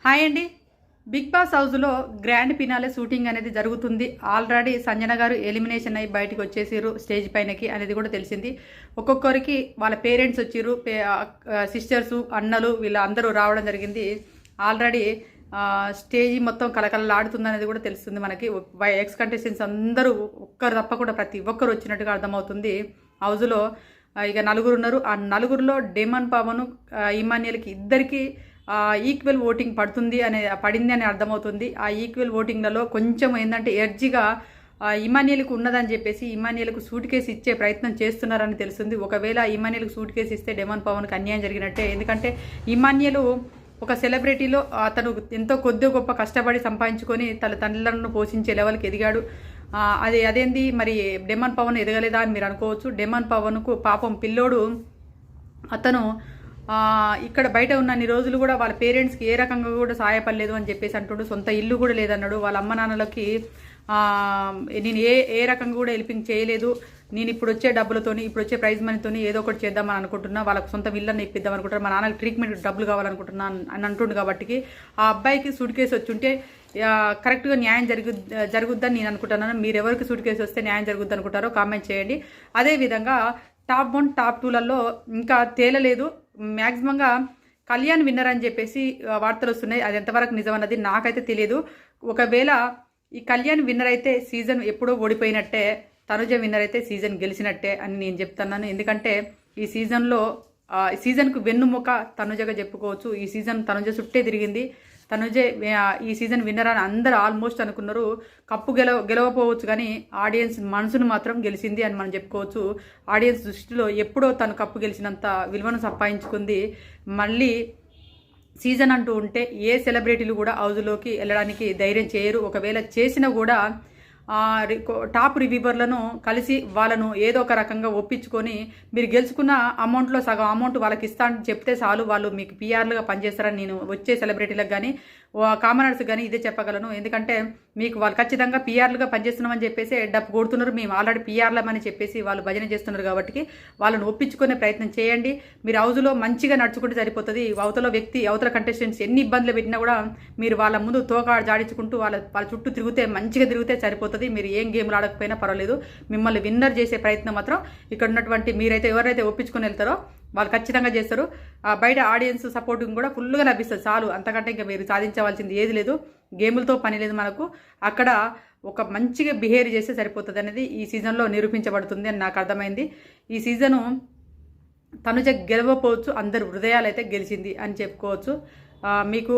Hi అండి. Big boss హౌస్లో grand finale shooting అనేది జరుగుతుంది. ఆల్రెడీ సంజన గారు ఎలిమినేషన్ అయ్యి బయటకు వచ్చేసారు స్టేజ్ పైనకి అనేది కూడా తెలిసింది. ఒక్కొక్కరికి వాళ్ళ పేరెంట్స్ వచ్చిర్రు, సిస్టర్స్, అన్నలు వీళ్ళందరూ రావడం జరిగింది. ఆల్రెడీ స్టేజ్ మొత్తం కలకలలాడుతుంది అనేది కూడా తెలుస్తుంది మనకి. ఎక్స్ కంటెస్టెంట్స్ అందరూ ఒక్కరు తప్పకుండా ప్రతి ఒక్కరు వచ్చినట్టుగా అర్థమవుతుంది. హౌస్లో ఇక నలుగురు ఉన్నారు. ఆ నలుగురిలో డెమన్ పవన్, ఇమాన్యుయల్కి ఇద్దరికి ఈక్వల్ ఓటింగ్ పడింది అని అర్థమవుతుంది. ఆ ఈక్వల్ ఓటింగ్లలో కొంచెం ఏంటంటే ఎర్జిగా ఇమాన్యుయల్కి ఉన్నదని చెప్పేసి ఇమాన్యుయల్కు సూట్ కేసు ఇచ్చే ప్రయత్నం చేస్తున్నారని తెలుస్తుంది. ఒకవేళ ఇమాన్యుయల్కి సూట్ కేసు ఇస్తే డెమన్ పవన్కి అన్యాయం జరిగినట్టే. ఎందుకంటే ఇమాన్యుయల్ ఒక సెలబ్రిటీలో అతను ఎంతో కొద్ది గొప్ప కష్టపడి సంపాదించుకొని తన తండ్రులను పోషించే లెవెల్కి ఎదిగాడు. అదేంది మరి డెమన్ పవన్ ఎదగలేదా అని మీరు అనుకోవచ్చు. డెమన్ పవన్కు పాపం పిల్లోడు అతను ఇక్కడ బయట ఉన్నన్ని రోజులు కూడా వాళ్ళ పేరెంట్స్కి ఏ రకంగా కూడా సహాయపడలేదు అని చెప్పేసి అంటుడు. సొంత ఇల్లు కూడా లేదన్నాడు. వాళ్ళ అమ్మ నాన్నలకి నేను ఏ రకంగా కూడా హెల్పింగ్ చేయలేదు. నేను ఇప్పుడు వచ్చే డబ్బులతోని, ఇప్పుడు వచ్చే ప్రైజ్ మనీతోని ఏదో ఒకటి చేద్దామని అనుకుంటున్నా. వాళ్ళకి సొంత ఇళ్ళని ఇప్పిద్దాం అనుకుంటున్నా. మా నాన్నకి ట్రీట్మెంట్ డబ్బులు కావాలనుకుంటున్నా అని అంటుండు. కాబట్టి ఆ అబ్బాయికి సూట్ కేసు వచ్చుంటే కరెక్ట్గా న్యాయం జరుగుద్దని నేను అనుకుంటున్నాను. మీరు ఎవరికి సూట్ కేసు వస్తే న్యాయం జరుగుద్ది అనుకుంటారో కామెంట్ చేయండి. అదేవిధంగా టాప్ 1 టాప్ 2లలో ఇంకా తేలలేదు. మ్యాక్సిమంగా కళ్యాణ్ విన్నర్ అని చెప్పేసి వార్తలు వస్తున్నాయి. అది ఎంతవరకు నిజమన్నది నాకైతే తెలియదు. ఒకవేళ ఈ కళ్యాణ్ విన్నర్ అయితే సీజన్ ఎప్పుడో ఓడిపోయినట్టే, తనుజ విన్నర్ అయితే సీజన్ గెలిచినట్టే అని నేను చెప్తున్నాను. ఎందుకంటే ఈ సీజన్కు వెన్నుముక తనుజగా చెప్పుకోవచ్చు. ఈ సీజన్ తనుజ చుట్టే తిరిగింది. తనుజే ఈ సీజన్ విన్నర్ అని అందరూ ఆల్మోస్ట్ అనుకున్నారు. కప్పు గెలవపోవచ్చు కానీ ఆడియన్స్ మనసును మాత్రం గెలిచింది అని మనం చెప్పుకోవచ్చు. ఆడియన్స్ దృష్టిలో ఎప్పుడో తను కప్పు గెలిచినంత విలువను సంపాదించుకుంది. మళ్ళీ సీజన్ అంటూ ఉంటే ఏ సెలబ్రిటీలు కూడా హౌజ్లోకి వెళ్ళడానికి ధైర్యం చేయరు. ఒకవేళ చేసినా కూడా టాప్ రివ్యూవర్లను కలిసి వాళ్ళను ఏదో ఒక రకంగా ఒప్పించుకొని మీరు గెలుచుకున్న అమౌంట్లో సగం అమౌంట్ వాళ్ళకి ఇస్తా అని చెప్తే చాలు, వాళ్ళు మీకు పిఆర్లుగా పనిచేస్తారని నేను వచ్చే సెలబ్రిటీలకు కానీ కామనర్స్ కానీ ఇదే చెప్పగలను. ఎందుకంటే మీకు వాళ్ళు ఖచ్చితంగా పిఆర్లుగా పనిచేస్తున్నామని చెప్పేసి డబ్బు కొడుతున్నారు. మేము ఆల్రెడీ పిఆర్లమని చెప్పేసి వాళ్ళు భజన చేస్తున్నారు. కాబట్టి వాళ్ళని ఒప్పించుకునే ప్రయత్నం చేయండి. మీరు హౌజ్లో మంచిగా నడుచుకుంటే సరిపోతుంది. అవతల కంటెస్టెంట్స్ ఎన్ని ఇబ్బందులు పెట్టినా కూడా మీరు వాళ్ళ ముందు తోక జాడించుకుంటూ వాళ్ళ చుట్టూ మంచిగా తిరిగితే సరిపోతుంది. మీరు ఏం గేమ్లు ఆడకపోయినా పర్వాలేదు. మిమ్మల్ని విన్నర్ చేసే ప్రయత్నం మాత్రం ఇక్కడ ఉన్నటువంటి మీరైతే ఎవరైతే ఒప్పించుకొని వెళ్తారో వాళ్ళు ఖచ్చితంగా చేస్తారు. బయట ఆడియన్స్ సపోర్టింగ్ కూడా ఫుల్గా లభిస్తుంది. చాలు, అంతకంటే ఇంకా మీరు సాధించవలసింది ఏది లేదు. గేములతో పని లేదు మనకు. అక్కడ ఒక మంచిగా బిహేవ్ చేస్తే సరిపోతుంది అనేది ఈ సీజన్లో నిరూపించబడుతుంది అని నాకు అర్థమైంది. ఈ సీజను తనుజ గెలవకపోవచ్చు, అందరు హృదయాలు అయితే గెలిచింది అని చెప్పుకోవచ్చు. మీకు